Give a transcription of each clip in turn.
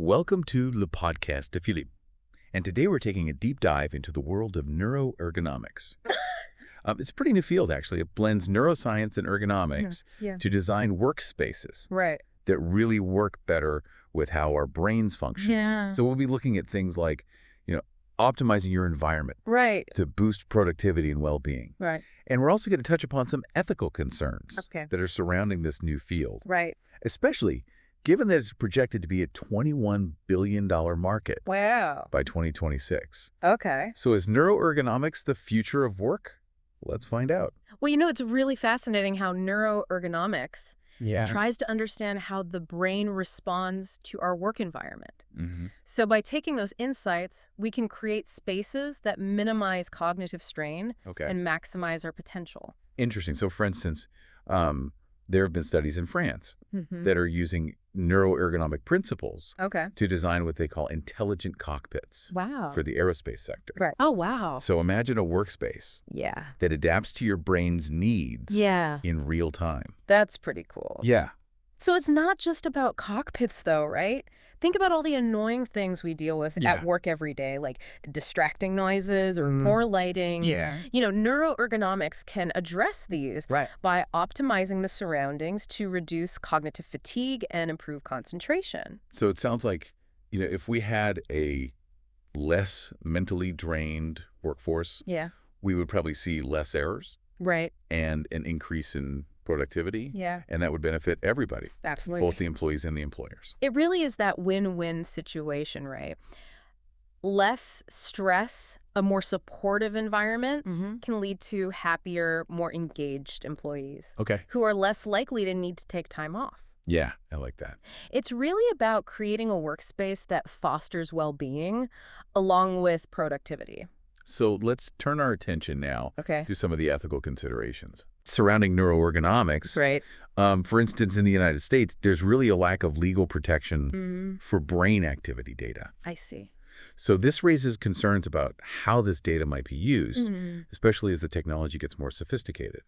Welcome to the podcast de Philippe. And today we're taking a deep dive into the world of neuroergonomics. It's a pretty new field, actually. It blends neuroscience and ergonomics to design workspaces that really work better with how our brains function. So we'll be looking at things like, optimizing your environment to boost productivity and well-being. And we're also going to touch upon some ethical concerns that are surrounding this new field. Especially given that it's projected to be a $21 billion market by 2026. So is neuroergonomics the future of work? Let's find out. Well, it's really fascinating how neuroergonomics tries to understand how the brain responds to our work environment. So by taking those insights, we can create spaces that minimize cognitive strain and maximize our potential. Interesting. So for instance, there have been studies in France that are using neuroergonomic principles to design what they call intelligent cockpits for the aerospace sector. Oh, wow. So imagine a workspace that adapts to your brain's needs in real time. That's pretty cool. So it's not just about cockpits, though, right? Think about all the annoying things we deal with at work every day, like distracting noises or poor lighting. Neuroergonomics can address these by optimizing the surroundings to reduce cognitive fatigue and improve concentration. So it sounds like, if we had a less mentally drained workforce, we would probably see less errors and an increase in productivity. And that would benefit everybody. Absolutely. Both the employees and the employers. It really is that win-win situation, right? Less stress, a more supportive environment can lead to happier, more engaged employees who are less likely to need to take time off. Yeah, I like that. It's really about creating a workspace that fosters well-being along with productivity. So let's turn our attention now to some of the ethical considerations surrounding neuroergonomics. For instance, in the United States, there's really a lack of legal protection for brain activity data. I see. So this raises concerns about how this data might be used, especially as the technology gets more sophisticated.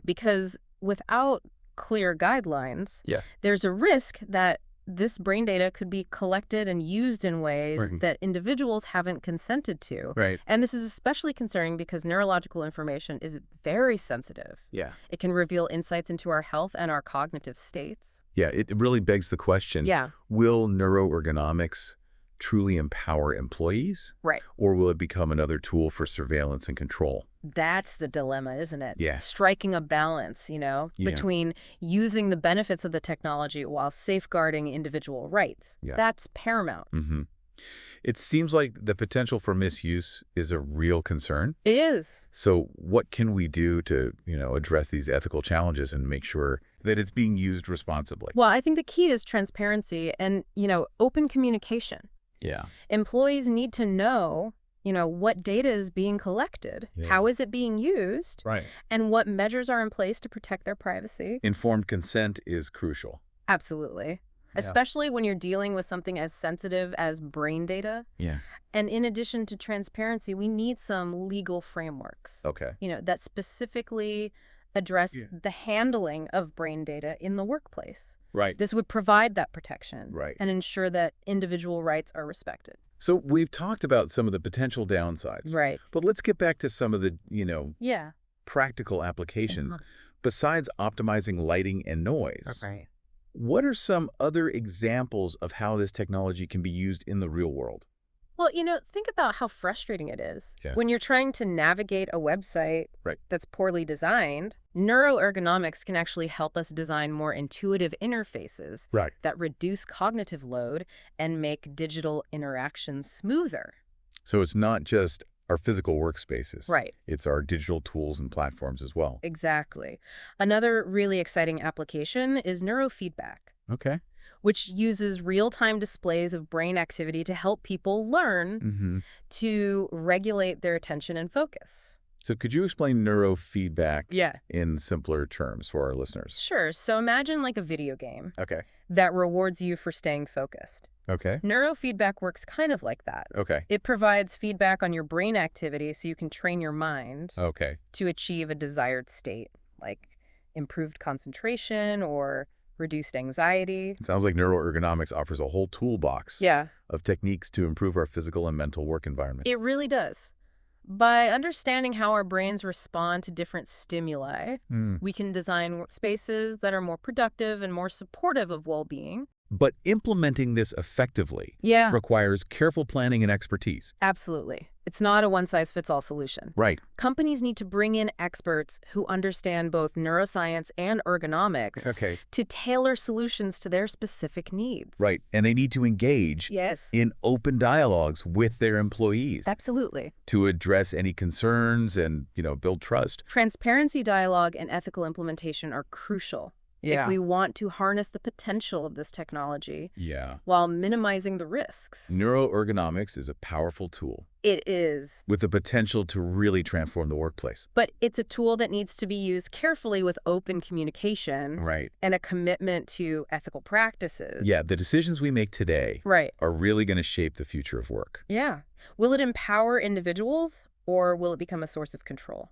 Because without clear guidelines, there's a risk that this brain data could be collected and used in ways that individuals haven't consented to. And this is especially concerning because neurological information is very sensitive. It can reveal insights into our health and our cognitive states. It really begs the question, will neuroergonomics truly empower employees? Or will it become another tool for surveillance and control? That's the dilemma, isn't it? Striking a balance, between using the benefits of the technology while safeguarding individual rights. That's paramount. It seems like the potential for misuse is a real concern. It is. So what can we do to, address these ethical challenges and make sure that it's being used responsibly? Well, I think the key is transparency and, open communication. Employees need to know what data is being collected, how is it being used, and what measures are in place to protect their privacy. Informed consent is crucial. Absolutely. Especially when you're dealing with something as sensitive as brain data. And in addition to transparency, we need some legal frameworks. That specifically address the handling of brain data in the workplace. This would provide that protection and ensure that individual rights are respected. So we've talked about some of the potential downsides. But let's get back to some of the, practical applications. Besides optimizing lighting and noise, what are some other examples of how this technology can be used in the real world? Well, think about how frustrating it is. When you're trying to navigate a website that's poorly designed, neuroergonomics can actually help us design more intuitive interfaces that reduce cognitive load and make digital interactions smoother. So it's not just our physical workspaces. It's our digital tools and platforms as well. Exactly. Another really exciting application is neurofeedback. Which uses real-time displays of brain activity to help people learn to regulate their attention and focus. So could you explain neurofeedback in simpler terms for our listeners? Sure. So imagine like a video game that rewards you for staying focused. Neurofeedback works kind of like that. It provides feedback on your brain activity so you can train your mind to achieve a desired state, like improved concentration or reduced anxiety. It sounds like neuroergonomics offers a whole toolbox of techniques to improve our physical and mental work environment. It really does. By understanding how our brains respond to different stimuli, we can design spaces that are more productive and more supportive of well-being. But implementing this effectively requires careful planning and expertise. Absolutely. It's not a one-size-fits-all solution. Right. Companies need to bring in experts who understand both neuroscience and ergonomics to tailor solutions to their specific needs. Right. And they need to engage in open dialogues with their employees. Absolutely. To address any concerns and, build trust. Transparency dialogue and ethical implementation are crucial. If we want to harness the potential of this technology while minimizing the risks. Neuroergonomics is a powerful tool. It is. With the potential to really transform the workplace. But it's a tool that needs to be used carefully with open communication and a commitment to ethical practices. Yeah, the decisions we make today are really going to shape the future of work. Yeah. Will it empower individuals or will it become a source of control?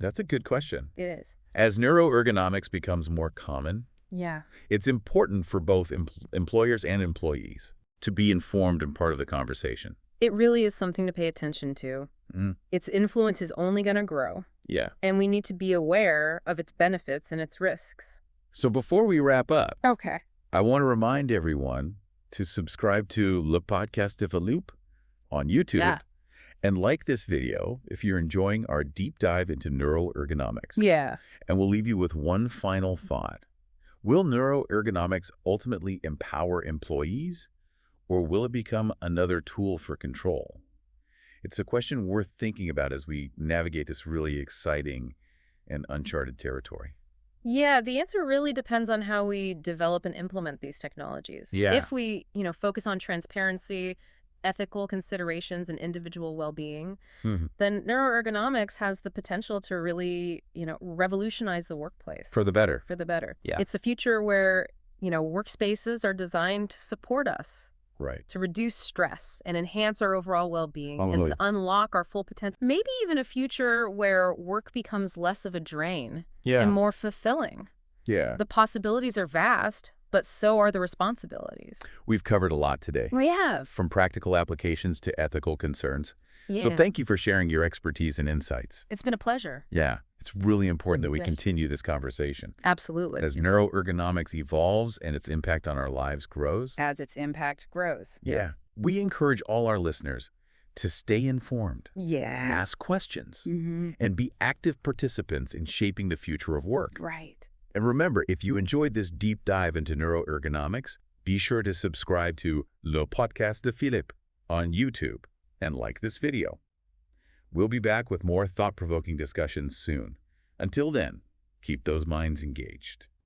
That's a good question. It is. As neuroergonomics becomes more common, it's important for both employers and employees to be informed and part of the conversation. It really is something to pay attention to. Its influence is only going to grow. Yeah. And we need to be aware of its benefits and its risks. So before we wrap up, I want to remind everyone to subscribe to Le Podcast de Philippe on YouTube. And like this video if you're enjoying our deep dive into neuroergonomics. And we'll leave you with one final thought. Will neuroergonomics ultimately empower employees, or will it become another tool for control? It's a question worth thinking about as we navigate this really exciting and uncharted territory. Yeah, the answer really depends on how we develop and implement these technologies. If we, focus on transparency, ethical considerations, and individual well-being, then neuroergonomics has the potential to really, revolutionize the workplace. For the better. For the better. Yeah. It's a future where, workspaces are designed to support us. To reduce stress and enhance our overall well-being and to unlock our full potential. Maybe even a future where work becomes less of a drain and more fulfilling. The possibilities are vast, but so are the responsibilities. We've covered a lot today. We have. From practical applications to ethical concerns. So thank you for sharing your expertise and insights. It's been a pleasure. Yeah, it's really important that we continue this conversation. Absolutely. As neuroergonomics evolves and its impact on our lives grows. As its impact grows. Yeah. We encourage all our listeners to stay informed. Ask questions. And be active participants in shaping the future of work. And remember, if you enjoyed this deep dive into neuroergonomics, be sure to subscribe to Le Podcast de Philippe on YouTube and like this video. We'll be back with more thought-provoking discussions soon. Until then, keep those minds engaged.